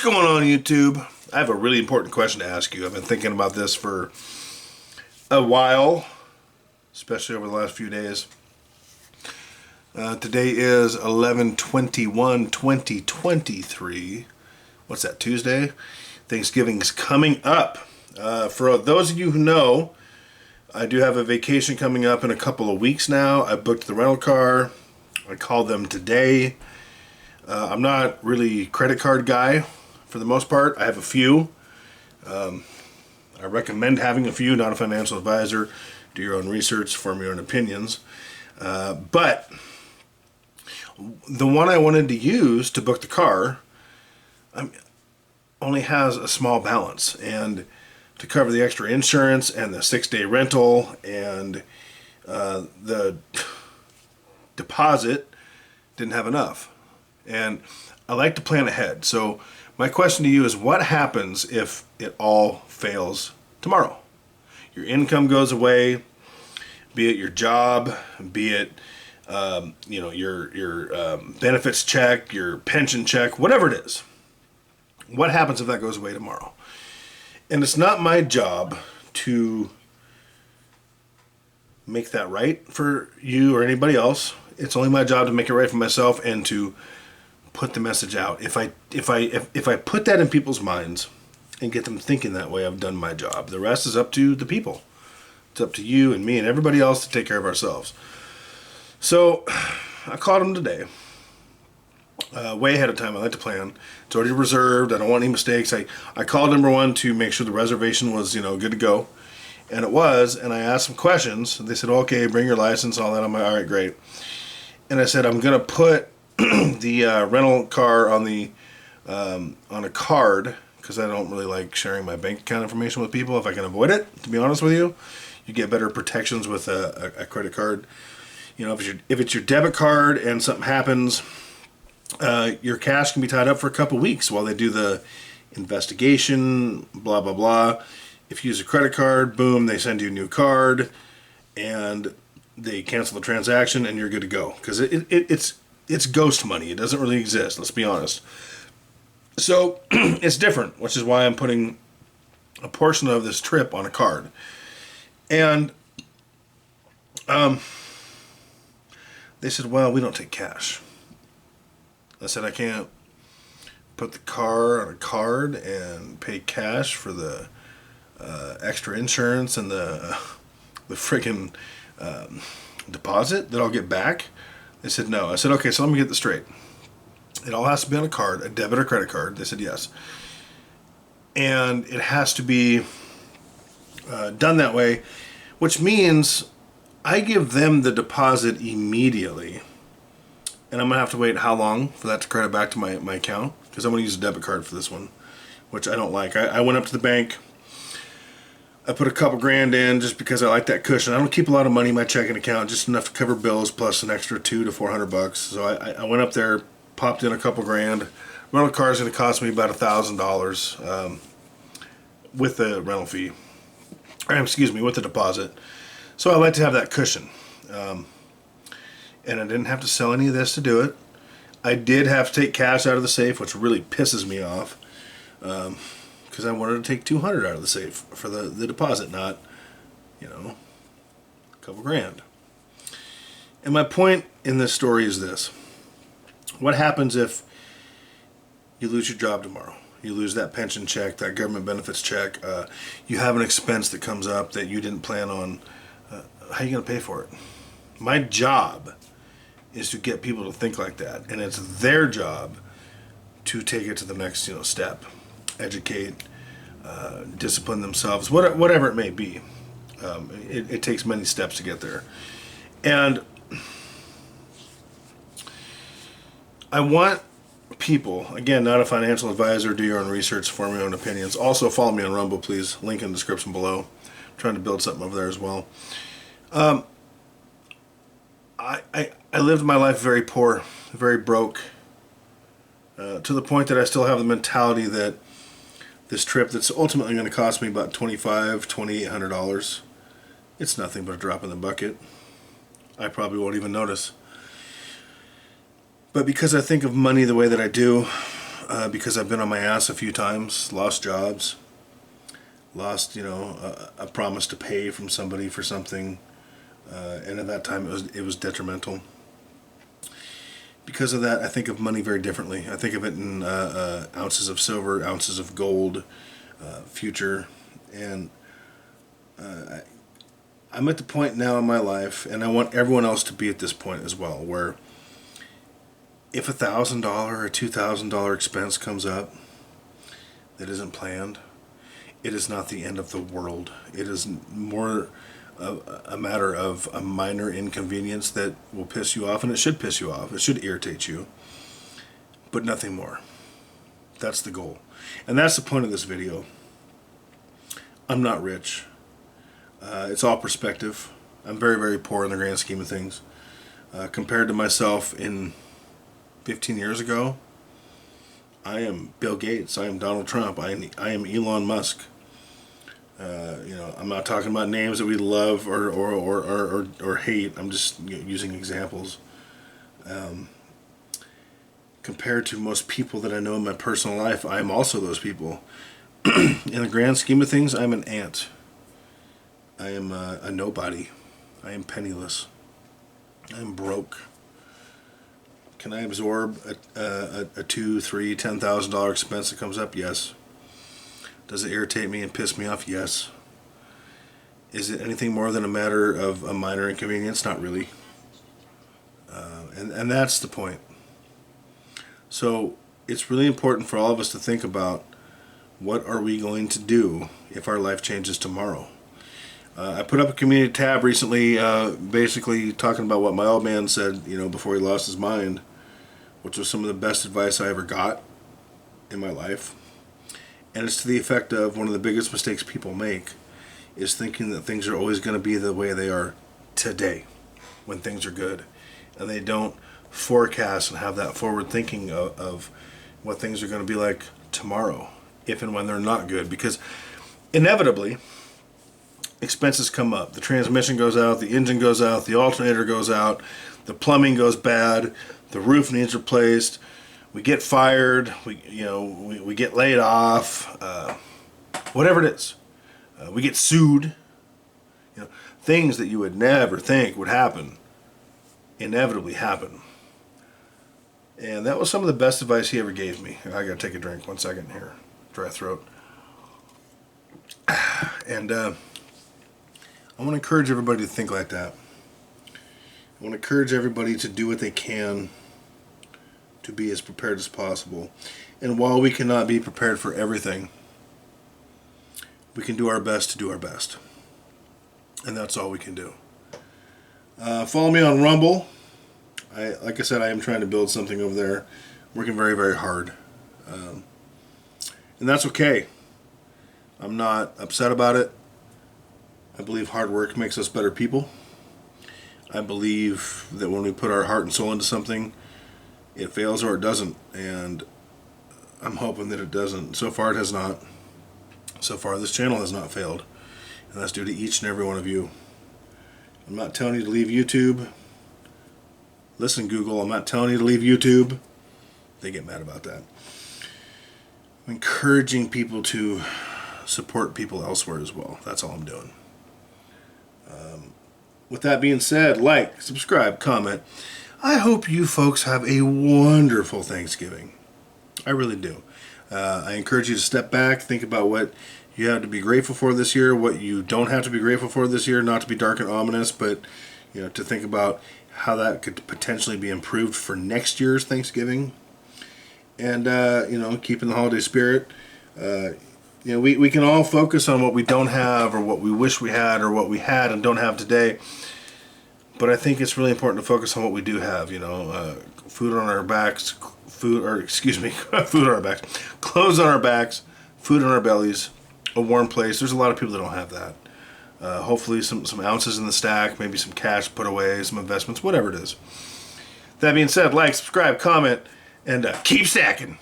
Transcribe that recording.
What's going on, YouTube? I have a really important question to ask you. I've been thinking about this for a while, especially over the last few days. Today is 11/21/2023. What's that, Tuesday? Thanksgiving's coming up. For those of you who know, I do have a vacation coming up in a couple of weeks now. I booked the rental car. I called them today. I'm not really a credit card guy for the most part. I have a few. I recommend having a few, not a financial advisor. Do your own research, form your own opinions. But the one I wanted to use to book the car only has a small balance. And to cover the extra insurance and the 6-day rental and the deposit, didn't have enough. And I like to plan ahead. So my question to you is, what happens if it all fails tomorrow? Your income goes away, be it your job, be it your benefits check, your pension check, whatever it is. What happens if that goes away tomorrow? And it's not my job to make that right for you or anybody else. It's only my job to make it right for myself and to put the message out. If I put that in people's minds and get them thinking that way, I've done my job. The rest is up to the people. It's up to you and me and everybody else to take care of ourselves. So I called them today, way ahead of time. I like to plan. It's already reserved. I don't want any mistakes. I called number one to make sure the reservation was good to go, and it was. And I asked some questions. They said, okay, bring your license, all that. I'm like, all right, great. And I said, I'm gonna put the rental car on a card, because I don't really like sharing my bank account information with people if I can avoid it, to be honest with you. You get better protections with a credit card. If it's your debit card and something happens, your cash can be tied up for a couple weeks while they do the investigation, blah blah blah. If you use a credit card, boom, they send you a new card and they cancel the transaction and you're good to go, because it's ghost money. It doesn't really exist, let's be honest. So it's different, which is why I'm putting a portion of this trip on a card. And they said, well, we don't take cash. I said, I can't put the car on a card and pay cash for the extra insurance and the friggin' deposit that I'll get back. They said no. I said, okay, so let me get this straight. It all has to be on a card, a debit or credit card. They said yes. And it has to be done that way, which means I give them the deposit immediately. And I'm going to have to wait how long for that to credit back to my account? Because I'm going to use a debit card for this one, which I don't like. I went up to the bank. I put a couple grand in just because I like that cushion. I don't keep a lot of money in my checking account, just enough to cover bills plus an extra $200 to $400. So I went up there, popped in a couple grand. Rental car is going to cost me about $1,000 with the rental fee. With the deposit. So I like to have that cushion. And I didn't have to sell any of this to do it. I did have to take cash out of the safe, which really pisses me off. Because I wanted to take $200 out of the safe for the deposit, not, a couple grand. And my point in this story is this. What happens if you lose your job tomorrow? You lose that pension check, that government benefits check. You have an expense that comes up that you didn't plan on. How are you going to pay for it? My job is to get people to think like that. And it's their job to take it to the next step. Educate, discipline themselves, whatever it may be. It takes many steps to get there. And I want people, again, not a financial advisor, do your own research, form your own opinions. Also follow me on Rumble, please. Link in the description below. I'm trying to build something over there as well. I lived my life very poor, very broke, to the point that I still have the mentality that this trip that's ultimately going to cost me about $2,800, it's nothing but a drop in the bucket. I probably won't even notice. But because I think of money the way that I do, because I've been on my ass a few times, lost jobs, lost, a promise to pay from somebody for something, and at that time it was detrimental. Because of that, I think of money very differently. I think of it in ounces of silver, ounces of gold, future, and I'm at the point now in my life, and I want everyone else to be at this point as well, where if $1,000 or $2,000 expense comes up that isn't planned, it is not the end of the world. It is more a matter of a minor inconvenience that will piss you off, and it should piss you off. It should irritate you, but nothing more. That's the goal. And that's the point of this video. I'm not rich. It's all perspective. I'm very, very poor in the grand scheme of things. Compared to myself in 15 years ago, I am Bill Gates. I am Donald Trump. I am Elon Musk. I'm not talking about names that we love or hate. I'm just using examples. Compared to most people that I know in my personal life, I am also those people. In the grand scheme of things, I'm an ant. I am a nobody. I am penniless. I am broke. Can I absorb a $2,000, $3,000, $10,000 expense that comes up? Yes. Does it irritate me and piss me off? Yes. Is it anything more than a matter of a minor inconvenience? Not really. And that's the point. So it's really important for all of us to think about, what are we going to do if our life changes tomorrow? I put up a community tab recently, basically talking about what my old man said, before he lost his mind, which was some of the best advice I ever got in my life. And it's to the effect of, one of the biggest mistakes people make is thinking that things are always going to be the way they are today, when things are good. And they don't forecast and have that forward thinking of what things are going to be like tomorrow, if and when they're not good. Because inevitably, expenses come up. The transmission goes out, the engine goes out, the alternator goes out, the plumbing goes bad, the roof needs replaced, we get fired, we get laid off, whatever it is. We get sued. Things that you would never think would happen inevitably happen. And that was some of the best advice he ever gave me. I gotta take a drink. 1 second here. Dry throat. And I want to encourage everybody to think like that. I want to encourage everybody to do what they can to be as prepared as possible. And while we cannot be prepared for everything, we can do our best to do our best. And that's all we can do. Follow me on Rumble. Like I said, I am trying to build something over there. Working very, very hard. And that's okay. I'm not upset about it. I believe hard work makes us better people. I believe that when we put our heart and soul into something, it fails or it doesn't. And I'm hoping that it doesn't. So far it has not. So far this channel has not failed. And that's due to each and every one of you. I'm not telling you to leave YouTube. Listen, Google, I'm not telling you to leave YouTube. They get mad about that. I'm encouraging people to support people elsewhere as well. That's all I'm doing. With that being said, like, subscribe, comment. I hope you folks have a wonderful Thanksgiving. I really do. I encourage you to step back, think about what you have to be grateful for this year, what you don't have to be grateful for this year, not to be dark and ominous, but to think about how that could potentially be improved for next year's Thanksgiving. And keeping the holiday spirit. We can all focus on what we don't have, or what we wish we had, or what we had and don't have today. But I think it's really important to focus on what we do have. Food on our backs, food on our backs, clothes on our backs, food on our bellies, a warm place. There's a lot of people that don't have that. Hopefully some ounces in the stack, maybe some cash put away, some investments, whatever it is. That being said, like, subscribe, comment, and keep stacking.